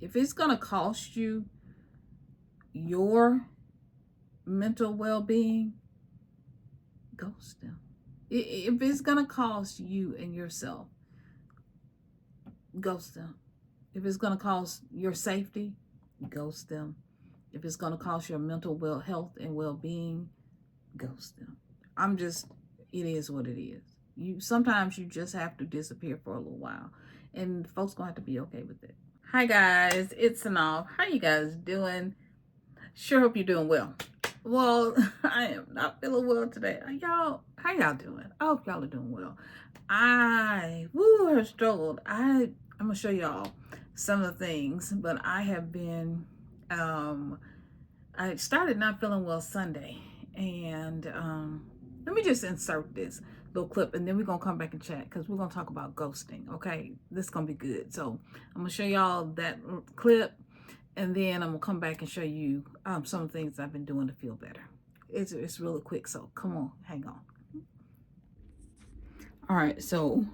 If it's going to cost you your mental well-being, ghost them. If it's going to cost you and yourself, ghost them. If it's going to cost your safety, ghost them. If it's going to cost your mental health and well-being, ghost them. It is what it is. Sometimes you just have to disappear for a little while, and folks gonna have to be okay with it. Hi guys, it's Synolve. How you guys doing? Sure hope you're doing well. Well, I am not feeling well today. How y'all doing? I hope y'all are doing well. I have struggled. I'm gonna show y'all some of the things, but I have been I started not feeling well Sunday, and let me just insert this little clip, and then we're gonna come back and chat, because we're gonna talk about ghosting. Okay, this is gonna be good. So I'm gonna show y'all that clip, and then I'm gonna come back and show you some of the things I've been doing to feel better. It's really quick, so come on, hang on. All right, so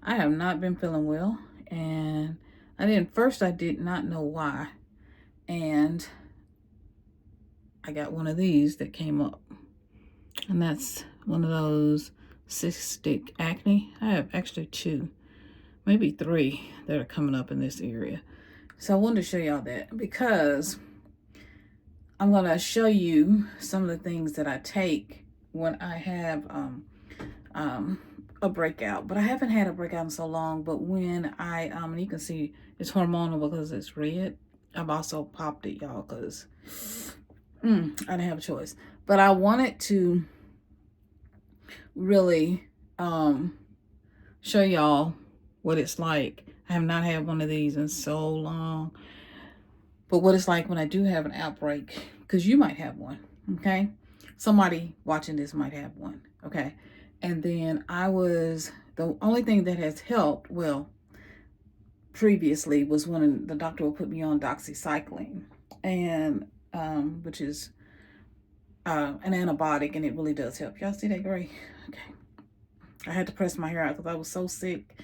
I have not been feeling well, and I did not know why, and I got one of these that came up, and that's one of those cystic acne. I have actually 2, maybe 3 that are coming up in this area. So I wanted to show y'all that, because I'm going to show you some of the things that I take when I have a breakout. But I haven't had a breakout in so long. But when I, and you can see it's hormonal because it's red. I've also popped it, y'all, because I didn't have a choice. But I wanted to really show y'all what it's like. I have not had one of these in so long. But what it's like when I do have an outbreak, because you might have one, okay? Somebody watching this might have one, okay? And then the only thing that has helped, well, previously, was when the doctor would put me on doxycycline, and which is an antibiotic, and it really does help. Y'all see that gray? Okay. I had to press my hair out because I was so sick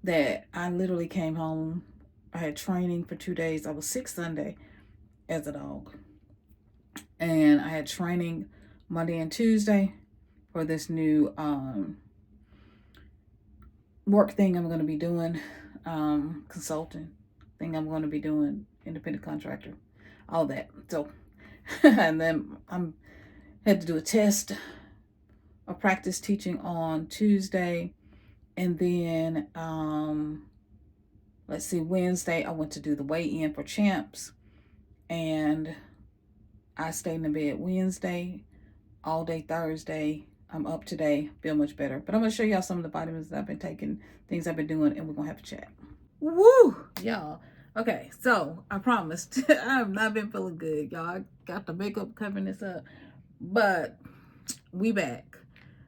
that I literally came home. I had training for 2 days. I was sick Sunday as a dog. And I had training Monday and Tuesday for this new work thing I'm going to be doing, consulting thing I'm going to be doing, independent contractor, all that. So, and then had to do a test, a practice teaching on Tuesday. And then, let's see, Wednesday, I went to do the weigh-in for champs. And I stayed in bed Wednesday, all day Thursday. I'm up today, feel much better. But I'm going to show y'all some of the vitamins that I've been taking, things I've been doing, and we're going to have a chat. Woo, y'all. Okay, so I promised I have not been feeling good, y'all. I got the makeup covering this up, but we back.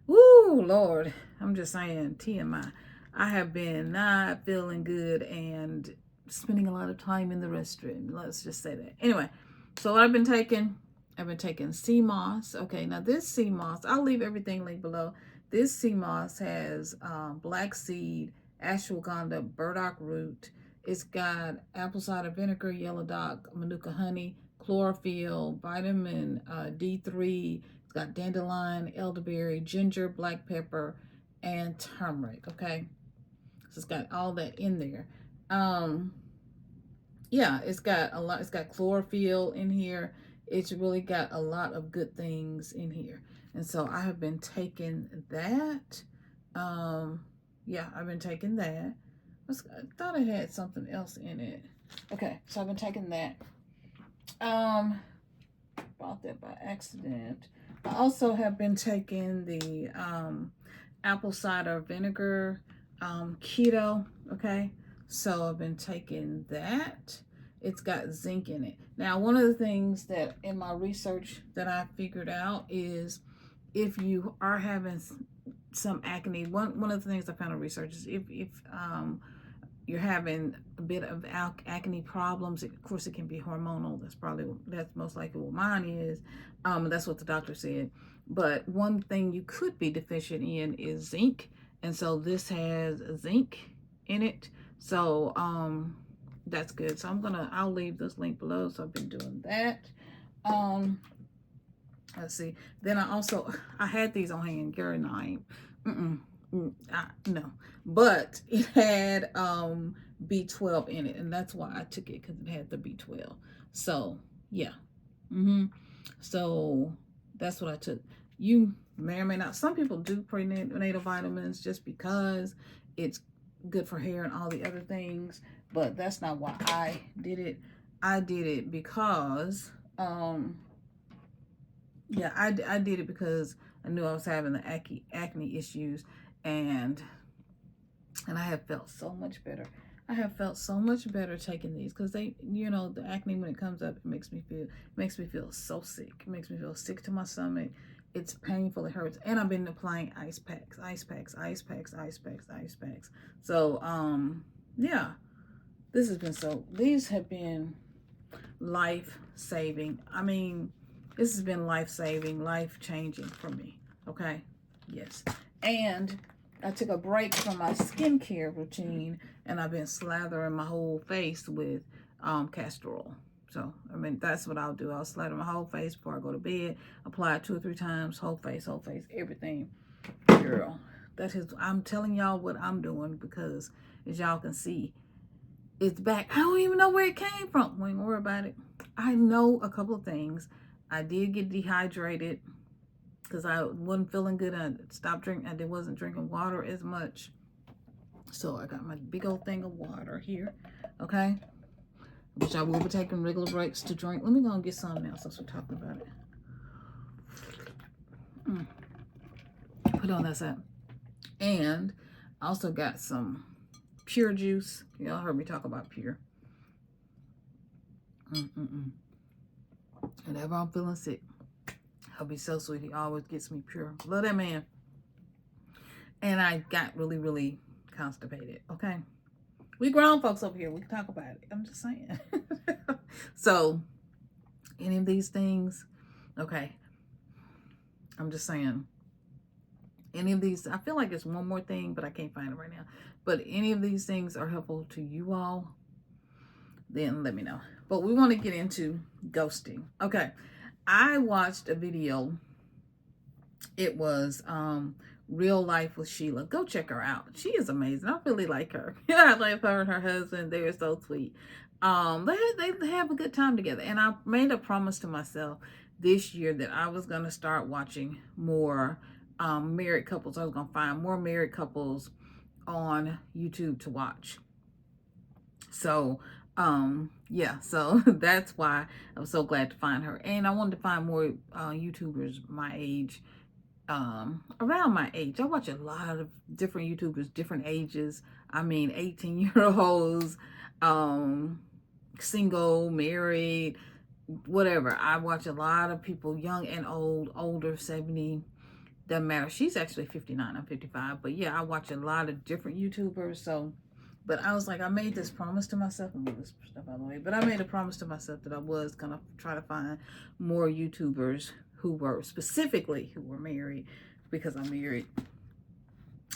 Woo, Lord. I'm just saying, TMI. I have been not feeling good and spending a lot of time in the restroom. Let's just say that. Anyway, so what I've been taking sea moss. Okay, now this sea moss, I'll leave everything linked below. This sea moss has black seed, ashwagandha, burdock root. It's got apple cider vinegar, yellow dock, manuka honey, chlorophyll, vitamin D3. It's got dandelion, elderberry, ginger, black pepper, and turmeric. Okay, so it's got all that in there. Yeah, it's got a lot. It's got chlorophyll in here. It's really got a lot of good things in here. And so I have been taking that. Yeah, I've been taking that. I thought it had something else in it. Okay, so I've been taking that. Bought that by accident. I also have been taking the apple cider vinegar keto. Okay, so I've been taking that. It's got zinc in it. Now, one of the things that in my research that I figured out is if you are having some acne, one of the things I found in research is if you're having a bit of acne problems, of course it can be hormonal. That's most likely what mine is. That's what the doctor said. But one thing you could be deficient in is zinc. And so this has zinc in it. So that's good. So I'll leave this link below. So I've been doing that. Let's see. Then I had these on hand. Girl, no, but it had B12 in it, and that's why I took it, because it had the B12. So yeah. So that's what I took. You may or may not. Some people do prenatal vitamins just because it's good for hair and all the other things, but that's not why I did it. I did it because yeah, I did it because I knew I was having the acne issues, and I have felt so much better. I have felt so much better taking these, because they, you know, the acne, when it comes up, it makes me feel so sick. It makes me feel sick to my stomach. It's painful. It hurts. And I've been applying ice packs. So yeah, these have been life-saving. I mean, this has been life-saving, life-changing for me. Okay? Yes. And I took a break from my skincare routine, and I've been slathering my whole face with castor oil. So, I mean, that's what I'll do. I'll slather my whole face before I go to bed. Apply it 2 or 3 times. Whole face, everything. Girl, I'm telling y'all what I'm doing, because as y'all can see, it's back. I don't even know where it came from. We ain't worry about it. I know a couple of things. I did get dehydrated because I wasn't feeling good. I stopped drinking. I wasn't drinking water as much. So I got my big old thing of water here. Okay. Which I will be taking regular breaks to drink. Let me go and get some now since we're talking about it. Put on that side. And I also got some pure juice. Y'all heard me talk about pure. Whenever I'm feeling sick, I'll be so sweet. He always gets me pure. Love that man. And I got really, really constipated. Okay. We grown folks over here. We can talk about it. I'm just saying. So, any of these things, okay. I'm just saying. Any of these, I feel like it's one more thing, but I can't find it right now. But any of these things are helpful to you all, then let me know. But we want to get into ghosting. Okay. I watched a video. It was Real Life with Sheila. Go check her out. She is amazing. I really like her. Yeah, I like her and her husband. They're so sweet. They have a good time together. And I made a promise to myself this year that I was going to start watching more married couples. I was going to find more married couples on YouTube to watch. So yeah, so that's why I was so glad to find her. And I wanted to find more YouTubers my age, around my age. I watch a lot of different YouTubers, different ages. I mean, 18-year-olds, single, married, whatever. I watch a lot of people, young and old, older, 70, doesn't matter. She's actually 59, I'm 55. But yeah, I watch a lot of different YouTubers. So, but I was like, I made this promise to myself. I'm moving this stuff out of the way. But I made a promise to myself that I was going to try to find more YouTubers who were married, because I'm married.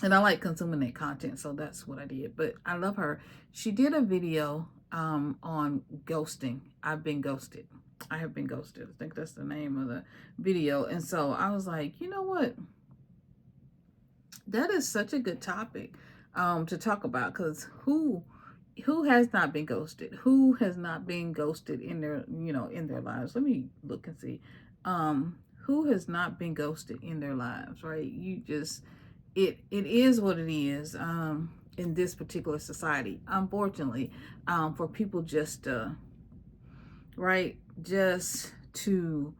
And I like consuming that content. So that's what I did. But I love her. She did a video on ghosting. I've been ghosted. I have been ghosted. I think that's the name of the video. And so I was like, you know what? That is such a good topic to talk about, because who has not been ghosted? Who has not been ghosted in their, in their lives? Let me look and see. Who has not been ghosted in their lives, right? You just, it is what it is in this particular society, unfortunately, for people just right, just to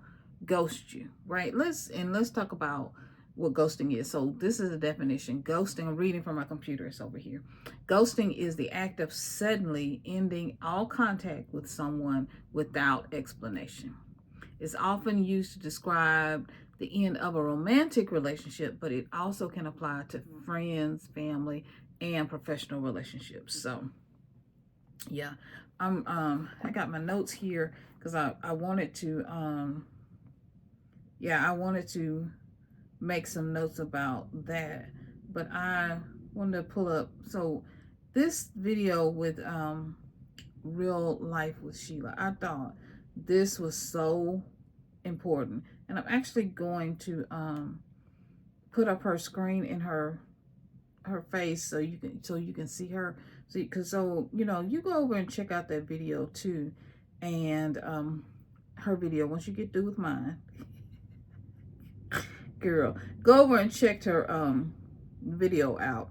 ghost you, right? Let's talk about what ghosting is. So this is a definition. Ghosting, I'm reading from my computer, it's over here. Ghosting is the act of suddenly ending all contact with someone without explanation. It's often used to describe the end of a romantic relationship, but it also can apply to friends, family, and professional relationships. So yeah, I got my notes here because I wanted to I wanted to make some notes about that, but I wanted to pull up. So this video with real life with Sheila. I thought this was so important, and I'm actually going to put up her screen in her face so you can see her. So you know, you go over and check out that video too, and her video once you get through with mine. Girl, go over and check her video out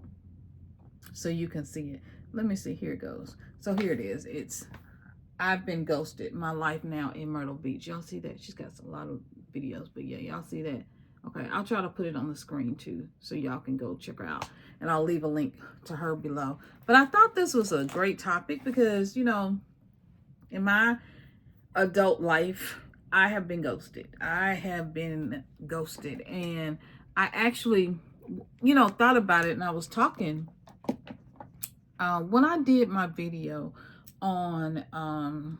so you can see it. Let me see. Here it goes. So here it is. It's I've been ghosted. My life now in Myrtle Beach. Y'all see that? She's got a lot of videos, but yeah, y'all see that. Okay, I'll try to put it on the screen too so y'all can go check her out, and I'll leave a link to her below. But I thought this was a great topic because, you know, in my adult life, I have been ghosted. And I actually, you know, thought about it, and I was talking when I did my video on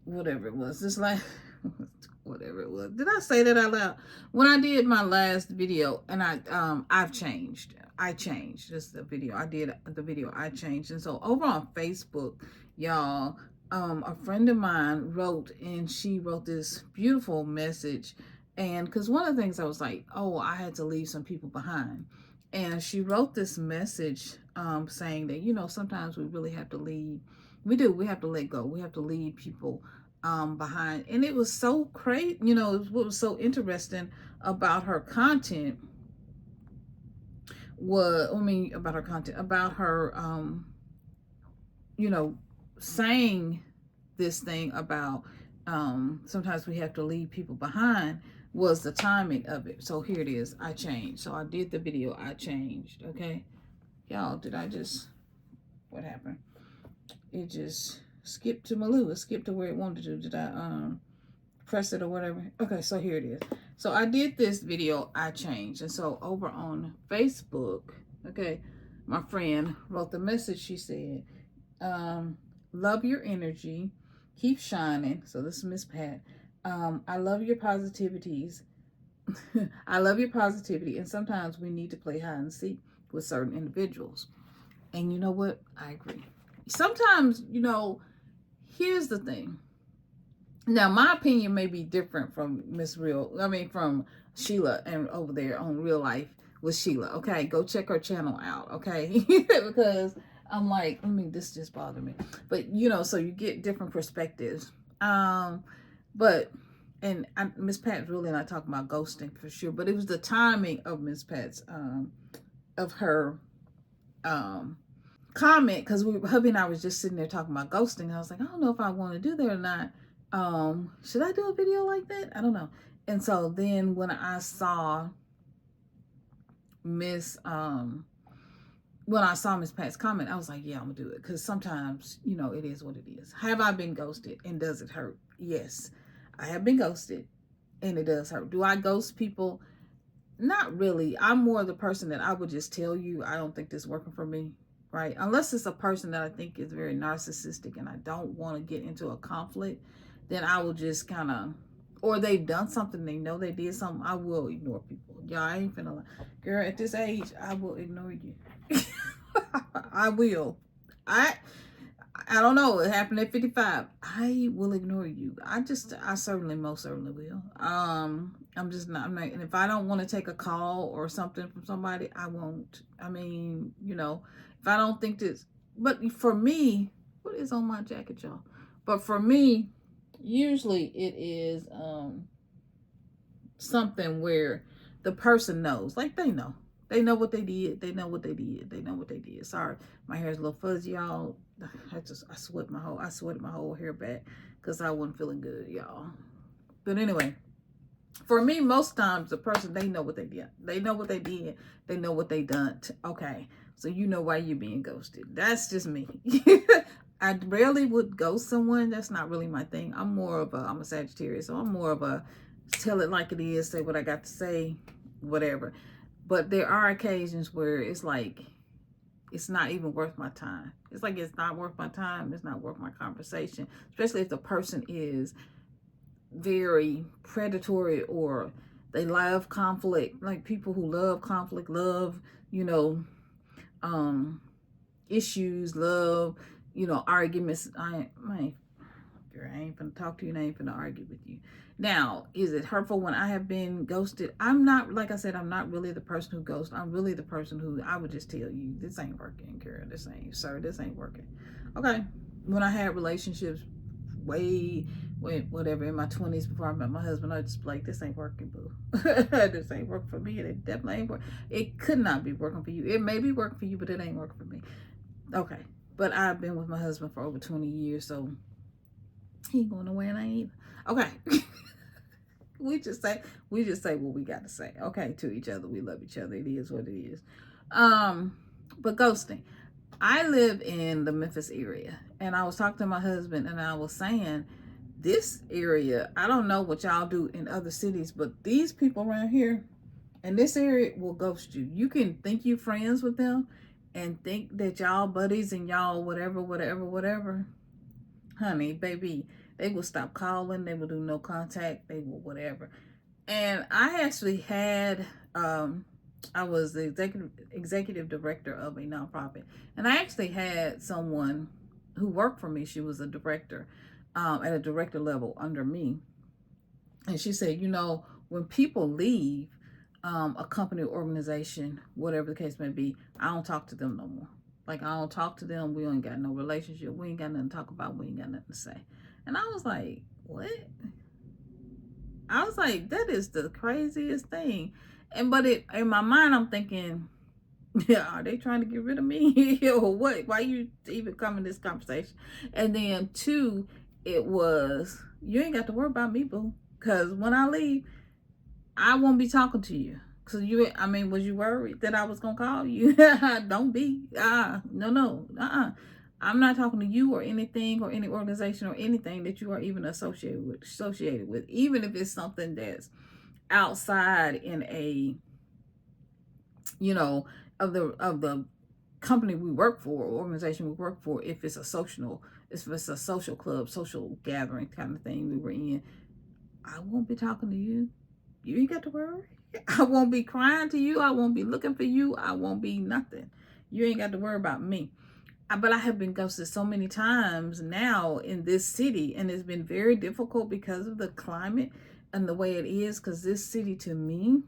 whatever it was, this like whatever it was. Did I say that out loud? When I did my last video, and I've changed. I changed. This is the video. I did the video. I changed. And so over on Facebook, y'all, a friend of mine wrote, and she wrote this beautiful message. And because one of the things I was like, oh, I had to leave some people behind. And she wrote this message saying that, you know, sometimes we really have to leave. We have to let go. We have to leave people behind. And it was so great. You know, what was so interesting about her content was, about her, you know, saying this thing about sometimes we have to leave people behind, was the timing of it. So here it is. I changed. So I did the video. I changed. Okay. Y'all, what happened? It just skipped to Malou. It skipped to where it wanted to. Did I press it or whatever? Okay, so here it is. So I did this video. I changed. And so over on Facebook, okay, my friend wrote the message. She said, love your energy. Keep shining. So this is Miss Pat. I love your positivities. I love your positivity. And sometimes we need to play hide and seek with certain individuals. And you know what? I agree. Sometimes, you know, here's the thing. Now, my opinion may be different from from Sheila and over there on Real Life with Sheila. Okay, go check her channel out. Okay, because I'm like, this just bothered me. But you know, so you get different perspectives. But Miss Pat's really not talking about ghosting for sure. But it was the timing of Miss Pat's of her comment, because hubby and I was just sitting there talking about ghosting, and I was like, I don't know if I want to do that or not. Should I do a video like that? I don't know. And so then when I saw Miss Pat's comment, I was like, yeah, I'm gonna do it, because sometimes, you know, it is what it is. Have I been ghosted, and does it hurt? Yes, I have been ghosted, and it does hurt. Do I ghost people? Not really. I'm more the person that I would just tell you, I don't think this is working for me. Right? Unless it's a person that I think is very narcissistic and I don't want to get into a conflict, then I will just kind of, or they've done something, they know they did something, I will ignore people. Y'all, I ain't finna, girl, at this age, I will ignore you. I will. I don't know. It happened at 55. I will ignore you. I most certainly will. I'm just not, and if I don't want to take a call or something from somebody, I won't. I mean, you know, if I don't think this, but for me, what is on my jacket, y'all? But for me, usually it is something where the person knows, like they know what they did. They know what they did. Sorry, my hair's a little fuzzy, y'all. I sweated my whole hair back because I wasn't feeling good, y'all. But anyway, for me, most times the person, they know what they did. They know what they did. They know what they done. Okay, so you know why you're being ghosted. That's just me. I rarely would ghost someone. That's not really my thing. I'm a Sagittarius, so I'm more of a tell it like it is, say what I got to say, whatever. But there are occasions where it's like, it's not even worth my time. It's like, it's not worth my time. It's not worth my conversation, especially if the person is very predatory or they love conflict. Like people who love conflict, love, you know, issues, love, arguments. Girl, I ain't finna talk to you and I ain't finna argue with you. Now, is it hurtful when I have been ghosted? I'm not, like I said, I'm not really the person who ghosts. I'm really the person who, I would just tell you, this ain't working, girl. This ain't working. Okay. When I had relationships whatever, in my 20s before I met my husband, I just like, this ain't working, boo. This ain't working for me. It definitely ain't working. It could not be working for you. It may be working for you, but it ain't working for me. Okay. But I've been with my husband for over 20 years, so he ain't going nowhere and I ain't either. Okay. we just say what we got to say. Okay, to each other. We love each other. It is what it is. But ghosting. I live in the Memphis area, and I was talking to my husband, and I was saying, this area, I don't know what y'all do in other cities, but these people around here in this area will ghost you. You can think you friends with them and think that y'all buddies and y'all whatever. Honey, baby, they will stop calling. They will do no contact. They will whatever. And I actually had, I was the executive director of a nonprofit, and I actually had someone who worked for me. She was a director, at a director level under me, and she said, when people leave a company or organization, whatever the case may be, I don't talk to them no more. Like, I don't talk to them. We ain't got no relationship. We ain't got nothing to talk about. We ain't got nothing to say. And I was like, what? I was like, that is the craziest thing. But in my mind, I'm thinking, yeah, are they trying to get rid of me or what? Why you even come in this conversation? And then two, it was, you ain't got to worry about me, boo. Because when I leave, I won't be talking to you. Cause was you worried that I was gonna call you? Don't be. No. I'm not talking to you or anything or any organization or anything that you are even associated with. Even if it's something that's outside in a, of the company we work for, or organization we work for. If it's a social club, social gathering kind of thing we were in, I won't be talking to you. You ain't got to worry. I won't be crying to you. I won't be looking for you. I won't be nothing. You ain't got to worry about me. But I have been ghosted so many times now in this city, and it's been very difficult because of the climate and the way it is. Because this city, to me,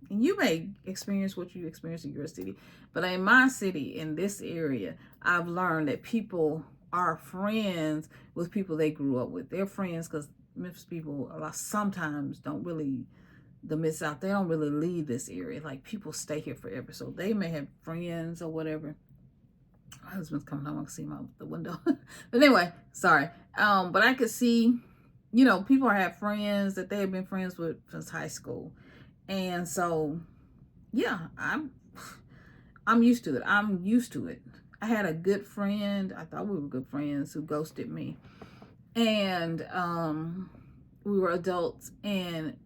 and you may experience what you experience in your city, but in my city, in this area, I've learned that people are friends with people they grew up with. They're friends because Memphis people sometimes don't really, they don't really leave this area. Like, people stay here forever. So they may have friends or whatever. My husband's coming home. I can see him out the window. But anyway, sorry. But I could see, people have friends that they have been friends with since high school. And so, yeah, I'm used to it. I had a good friend. I thought we were good friends, who ghosted me. And we were adults, and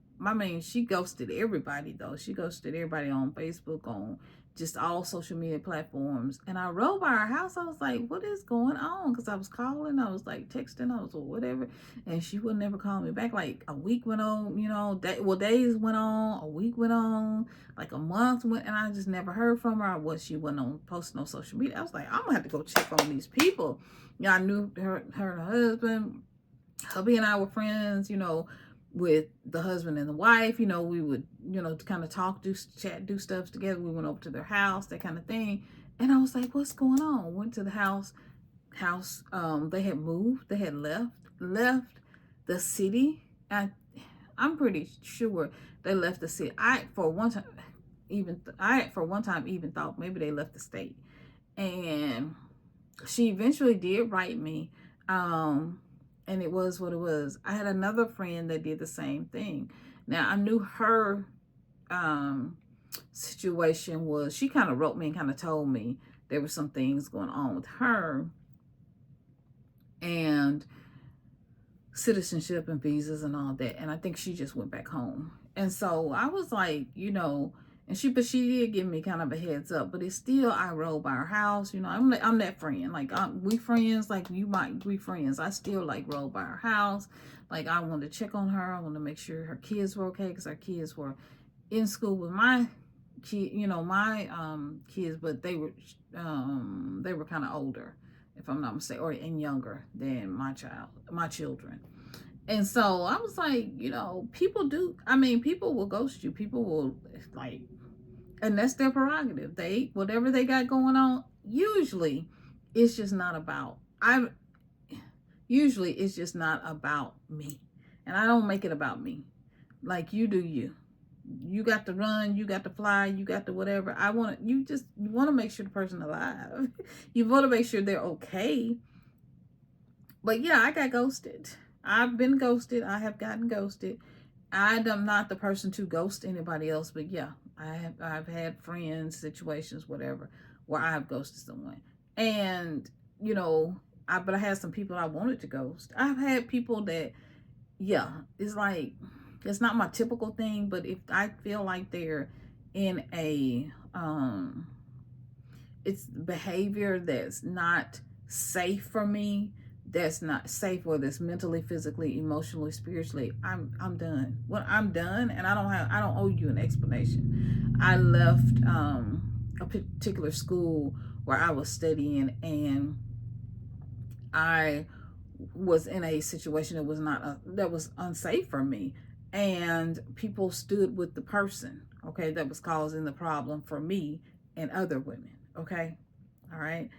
she ghosted everybody, though. She ghosted everybody on Facebook, on just all social media platforms. And I rode by her house. I was like, what is going on? Because I was calling, I was like texting, I was whatever. And she would never call me back. Like, a week went on, days went on, a week went on, like a month went, and I just never heard from her. She wasn't on posting on social media. I was like, I'm going to have to go check on these people. I knew her and her husband. Hubby and I were friends, with the husband and the wife. We would, kind of talk, chat, do stuff together. We went over to their house, that kind of thing. And I was like, what's going on? Went to the house, they had moved, they had left the city. I'm pretty sure they left the city. I for one time even thought maybe they left the state. And she eventually did write me, and it was what it was. I had another friend that did the same thing. Now, I knew her situation was, she kind of wrote me and kind of told me there were some things going on with her, and citizenship and visas and all that. And I think she just went back home. And so I was like, and she did give me kind of a heads up, but it's still, I rode by her house. I'm that friend. Like, we friends, like you might be friends. I still like rode by her house. Like, I wanted to check on her. I wanted to make sure her kids were okay, because her kids were in school with my kid, my kids, but they were kind of older. if I'm not mistaken, or and younger than my children. And so I was like, you know, people will ghost you. People will, like, and that's their prerogative. Whatever they got going on, usually it's just not about, usually it's just not about me. And I don't make it about me. Like, you do you. You got to run, you got to fly, you got to whatever. You want to make sure the person alive. You want to make sure they're okay. But yeah, I got ghosted. I've been ghosted. I have gotten ghosted. I'm not the person to ghost anybody else, but yeah, I've had friends, situations, whatever, where I've ghosted someone. And, you know, but I had some people I wanted to ghost. I've had people that, yeah, it's like, it's not my typical thing, but if I feel like they're in a, it's behavior that's not safe for me, that's not safe, whether it's mentally, physically, emotionally, spiritually, I'm done. Well, I'm done, and I don't owe you an explanation. I left a particular school where I was studying, and I was in a situation that was unsafe for me, and people stood with the person, okay, that was causing the problem for me and other women, okay, all right.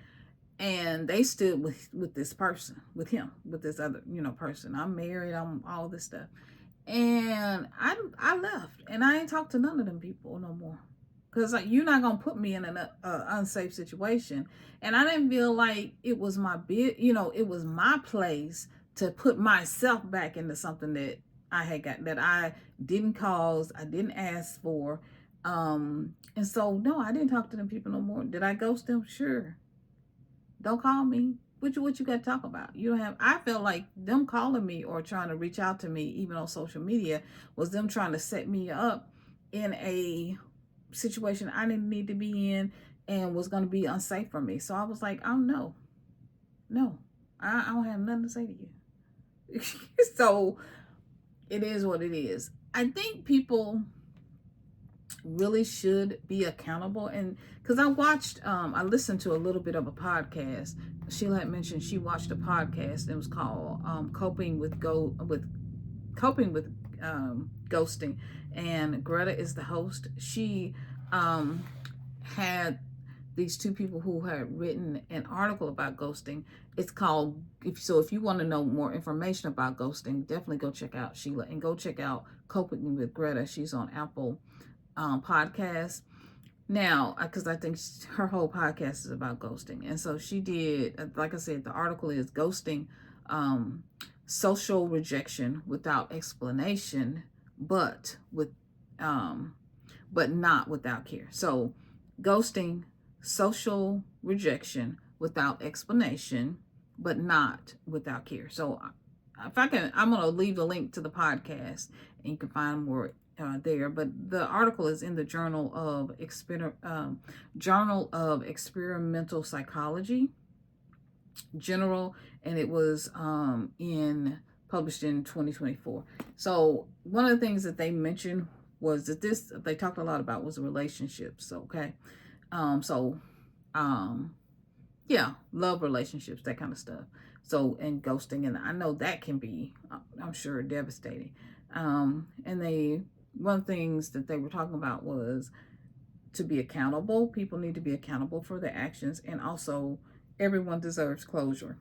And they stood with this person, with him, with this other, you know, person. I'm married, I'm all this stuff. And I left, and I ain't talked to none of them people no more. Because, like, you're not going to put me in an unsafe situation. And I didn't feel like it was it was my place to put myself back into something that that I didn't cause, I didn't ask for. And so, no, I didn't talk to them people no more. Did I ghost them? Sure. Don't call me. What you got to talk about? You don't have. I felt like them calling me or trying to reach out to me, even on social media, was them trying to set me up in a situation I didn't need to be in and was going to be unsafe for me. So I was like, oh no, I don't have nothing to say to you. So it is what it is. I think people really should be accountable, and because I listened to a little bit of a podcast. Sheila had mentioned she watched a podcast. It was called coping with ghosting, and Greta is the host. She had these two people who had written an article about ghosting. It's called, if you want to know more information about ghosting, definitely go check out Sheila, and go check out Coping with Greta. She's on Apple podcast now, because I think her whole podcast is about ghosting. And so she did, like I said, the article is Ghosting, Social Rejection Without Explanation, but not without care. So ghosting, social rejection without explanation, but not without care. So if I can, I'm going to leave the link to the podcast, and you can find more there. But the article is in the Journal of Experimental Psychology General, and it was published in 2024. So one of the things that they mentioned was that they talked a lot about was relationships. Okay, yeah, love relationships, that kind of stuff. So, and ghosting, and I know that can be, I'm sure, devastating. And one of the things that they were talking about was to be accountable. People need to be accountable for their actions, and also everyone deserves closure.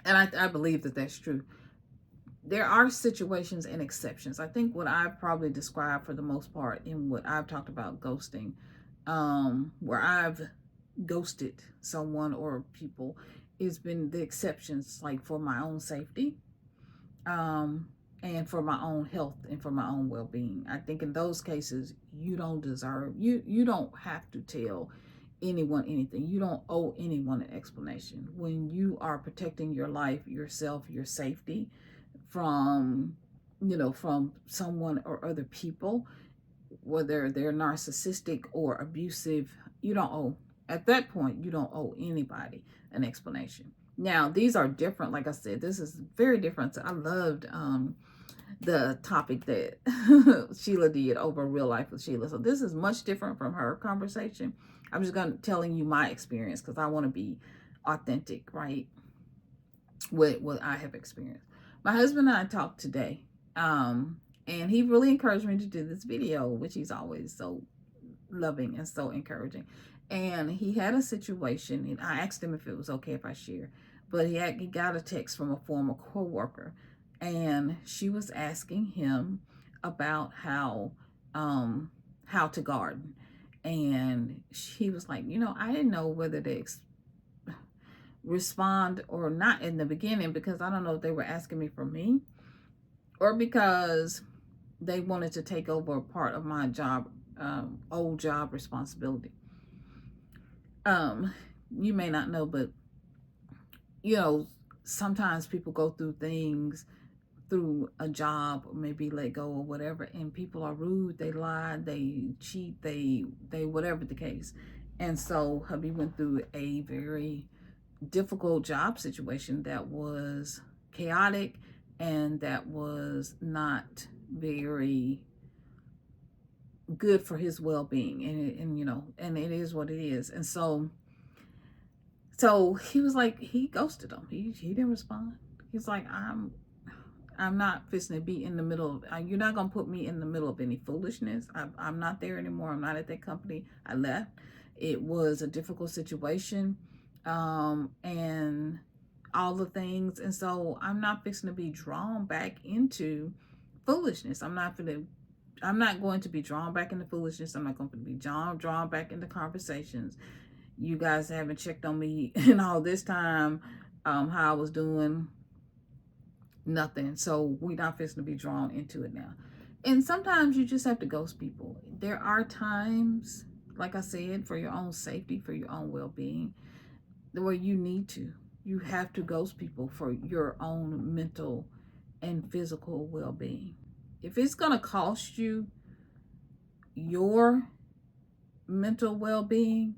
And I believe that that's true. There are situations and exceptions. I think what I've probably described for the most part in what I've talked about ghosting, where I've ghosted someone or people, has been the exceptions, like for my own safety, and for my own health and for my own well-being. I think in those cases, you don't have to tell anyone anything. You don't owe anyone an explanation. When you are protecting your life, yourself, your safety from someone or other people, whether they're narcissistic or abusive, at that point, you don't owe anybody an explanation. Now, these are different. Like I said, this is very different. So I loved the topic that Sheila did over Real Life with Sheila. So this is much different from her conversation. I'm just telling you my experience, because I want to be authentic, right? What I have experienced. My husband and I talked today, and he really encouraged me to do this video, which he's always so loving and so encouraging. And he had a situation, and I asked him if it was okay if I share, but he got a text from a former coworker, and she was asking him about how to garden, and he was like, I didn't know whether to respond or not in the beginning, because I don't know if they were asking me for me or because they wanted to take over a part of my job, old job responsibility. You may not know, but sometimes people go through things through a job, or maybe let go or whatever, and people are rude, they lie, they cheat, they whatever the case. And so hubby went through a very difficult job situation that was chaotic and that was not very good for his well-being, and it is what it is. And so he was like, he ghosted him. He didn't respond. He's like, I'm not fixing to be in the middle of, you're not gonna put me in the middle of any foolishness. I'm not there anymore. I'm not at that company. I left. It was a difficult situation, and all the things, and so I'm not fixing to be drawn back into foolishness. I'm not going to be drawn back into foolishness. I'm not going to be drawn back into conversations. You guys haven't checked on me in all this time, how I was doing. Nothing. So we're not fixing to be drawn into it now. And sometimes you just have to ghost people. There are times, like I said, for your own safety, for your own well-being, where you have to ghost people for your own mental and physical well-being. If it's going to cost you your mental well-being,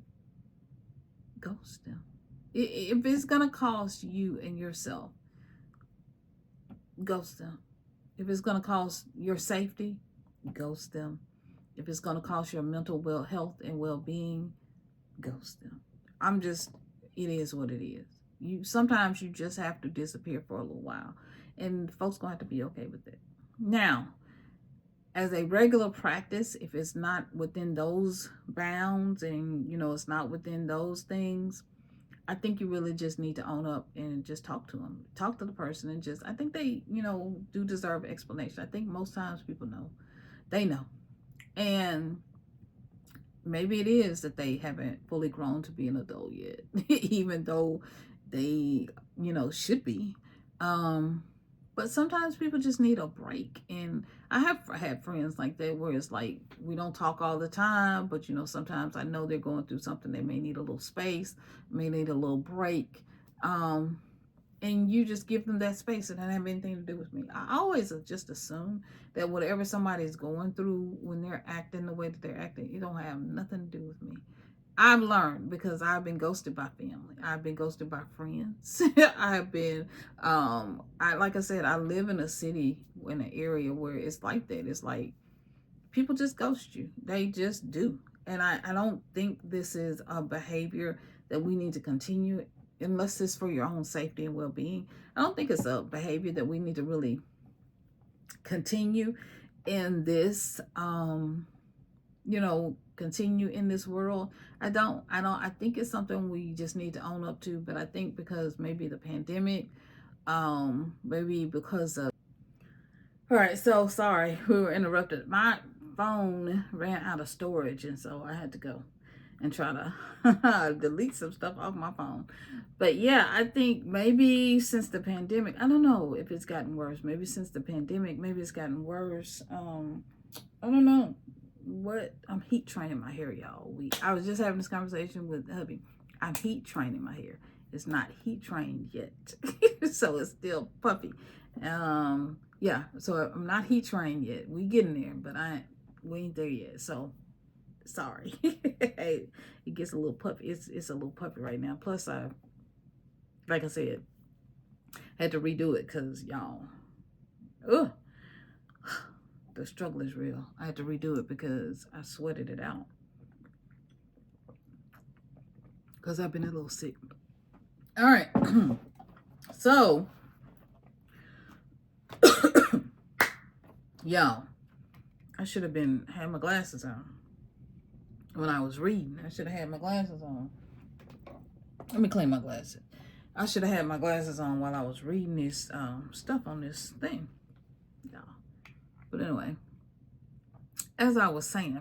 ghost them. If it's going to cost you and yourself, ghost them. If it's going to cost your safety, ghost them. If it's going to cost your mental health and well-being, ghost them. It is what it is. Sometimes you just have to disappear for a little while, and folks gonna have to be okay with it. Now, as a regular practice, if it's not within those bounds, and it's not within those things, I think you really just need to own up and just talk to them, talk to the person, and I think they, do deserve explanation. I think most times people know, they know, and maybe it is that they haven't fully grown to be an adult yet, even though they, should be. But sometimes people just need a break. And I have had friends like that where it's like, we don't talk all the time, but sometimes I know they're going through something. They may need a little space, may need a little break. And you just give them that space. It doesn't have anything to do with me. I always just assume that whatever somebody's going through when they're acting the way that they're acting, it don't have nothing to do with me. I've learned, because I've been ghosted by family. I've been ghosted by friends. I've been, like I said, I live in a city, in an area where it's like that. It's like people just ghost you. They just do. And I don't think this is a behavior that we need to continue, unless it's for your own safety and well-being. I don't think it's a behavior that we need to really continue in this, continue in this world. I think it's something we just need to own up to. But I think because maybe the pandemic, maybe because of, all right, so sorry, we were interrupted. My phone ran out of storage, and so I had to go and try to delete some stuff off my phone. But yeah, I think maybe since the pandemic, I don't know if it's gotten worse. Maybe since the pandemic, maybe it's gotten worse. I don't know. I'm heat training my hair, y'all. I was just having this conversation with hubby. I'm heat training my hair. It's not heat trained yet. So it's still puffy. Yeah, so I'm not heat trained yet. We getting there, but we ain't there yet. So sorry. It gets a little puffy. It's a little puffy right now. Plus like I said, had to redo it because y'all, the struggle is real. I had to redo it because I sweated it out. Because I've been a little sick. All right. So, y'all, I should have had my glasses on when I was reading. I should have had my glasses on. Let me clean my glasses. I should have had my glasses on while I was reading this stuff on this thing. Yeah. But anyway, as I was saying,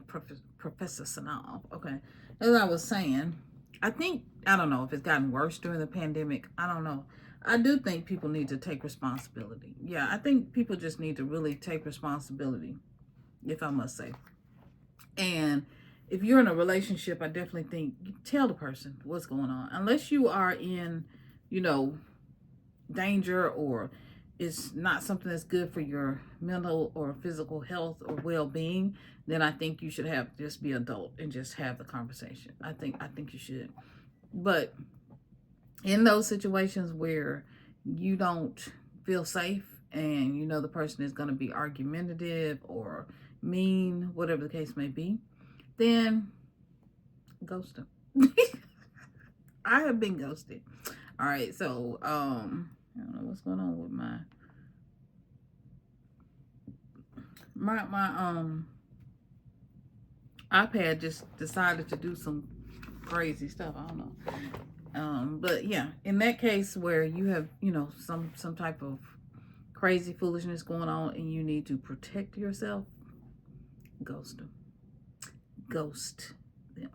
Professor Synolve, okay, as I was saying, I don't know if it's gotten worse during the pandemic. I don't know. I do think people need to take responsibility. Yeah, I think people just need to really take responsibility, if I must say. And if you're in a relationship, I definitely think you tell the person what's going on. Unless you are in, you know, danger, or it's not something that's good for your mental or physical health or well-being, then I think you should just be adult and just have the conversation. I think you should. But in those situations where you don't feel safe and you know the person is going to be argumentative or mean, whatever the case may be, then ghost them. I have been ghosted. All right, so I don't know what's going on with my iPad just decided to do some crazy stuff. I don't know. But yeah, in that case where you have, you know, some type of crazy foolishness going on and you need to protect yourself, ghost them. Ghost them.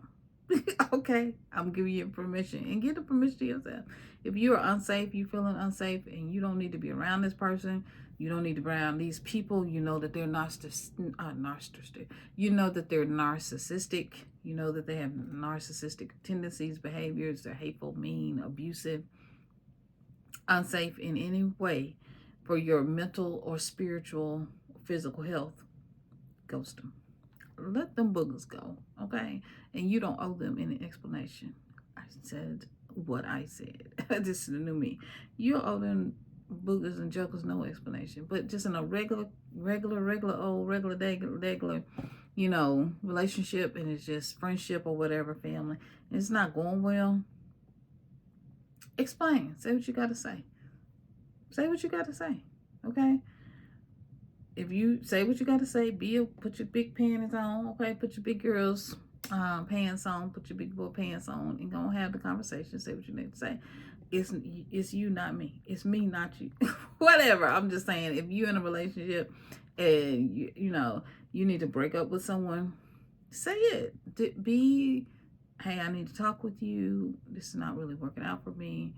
Okay, I'm giving you permission, and get the permission to yourself. If you are unsafe, you feeling unsafe, and you don't need to be around this person, you don't need to be around these people. You know that they're narcissistic. You know that they're narcissistic. You know that they have narcissistic tendencies, behaviors. They're hateful, mean, abusive, unsafe in any way for your mental or spiritual, physical health. Ghost them. Let them boogers go, okay? And you don't owe them any explanation. I said what I said. This is the new me. You owe them boogers and jokers no explanation. But just in a regular day, you know, relationship, and it's just friendship or whatever, family, and it's not going well, explain. Say what you got to say. Say what you got to say, okay? If you say what you got to say, put your big panties on, okay? Put your big girls pants on, put your big boy pants on, and go have the conversation. Say what you need to say. It's you, not me. It's me, not you. Whatever. I'm just saying, if you're in a relationship and you know you need to break up with someone, say it. Hey, I need to talk with you. This is not really working out for me.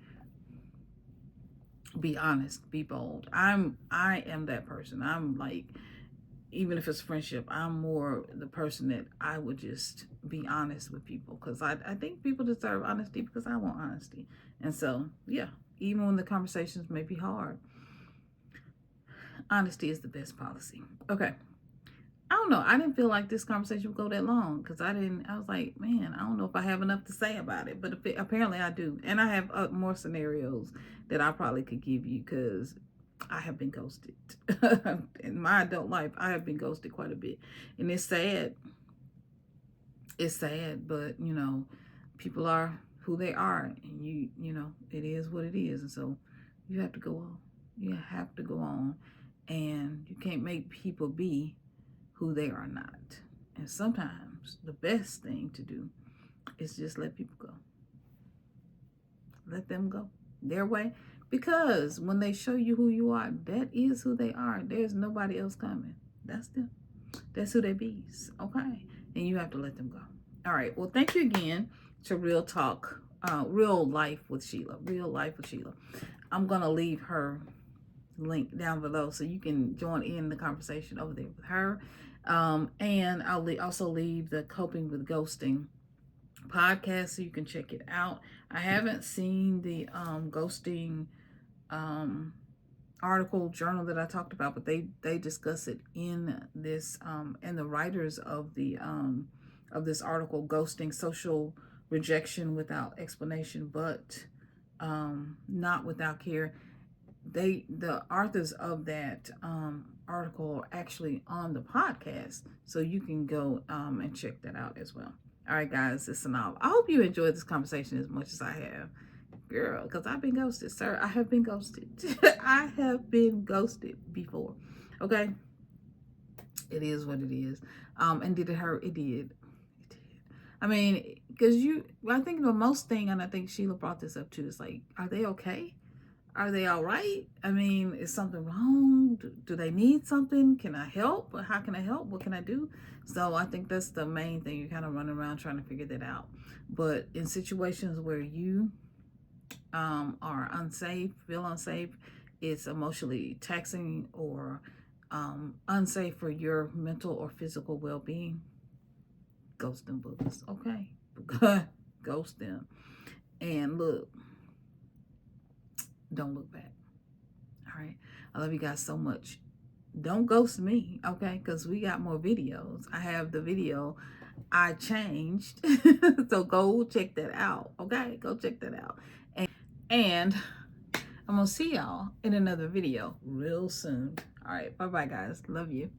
Be honest, be bold. I am that person. I'm like, even if it's friendship, I'm more the person that I would just be honest with people, because I think people deserve honesty, because I want honesty. And so, yeah, even when the conversations may be hard, honesty is the best policy. Okay. I don't know. I didn't feel like this conversation would go that long, because I was like, man, I don't know if I have enough to say about it. But apparently I do. And I have more scenarios that I probably could give you, because I have been ghosted. In my adult life, I have been ghosted quite a bit. And it's sad. It's sad, but, you know, people are who they are. And, you know, it is what it is. And so you have to go on. You have to go on. And you can't make people be who they are not. And sometimes the best thing to do is just let people go. Let them go their way. Because when they show you who you are, that is who they are. There's nobody else coming. That's them. That's who they be. Okay? And you have to let them go. All right. Well, thank you again to Real Talk, Real Life with Sheila. Real Life with Sheila. I'm going to leave her link down below so you can join in the conversation over there with her. And I'll also leave the Coping with Ghosting podcast so you can check it out. I haven't seen the ghosting article journal that I talked about, but they discuss it in this and the writers of this article, Ghosting, Social Rejection Without Explanation, but not without care. The authors of that article are actually on the podcast, so you can go and check that out as well. All right, guys, it's Synolve. I hope you enjoyed this conversation as much as I have. girl, because I've been ghosted, sir. I have been ghosted. I have been ghosted before. Okay, it is what it is. And did it hurt? It did. It did. I mean, because I think the most thing, and I think Sheila brought this up too, is like, are they okay? Are they all right? I mean, is something wrong? Do they need something? Can I help? How can I help? What can I do? So I think that's the main thing. You're kind of running around trying to figure that out. But in situations where you are unsafe, feel unsafe, it's emotionally taxing or unsafe for your mental or physical well-being, ghost them books, okay? Ghost them. And look, don't look back. All right, I love you guys so much. Don't ghost me, okay? Because we got more videos. I have the video I changed. So go check that out, okay? Go check that out. And I'm gonna see y'all in another video real soon. All right, bye bye guys, love you.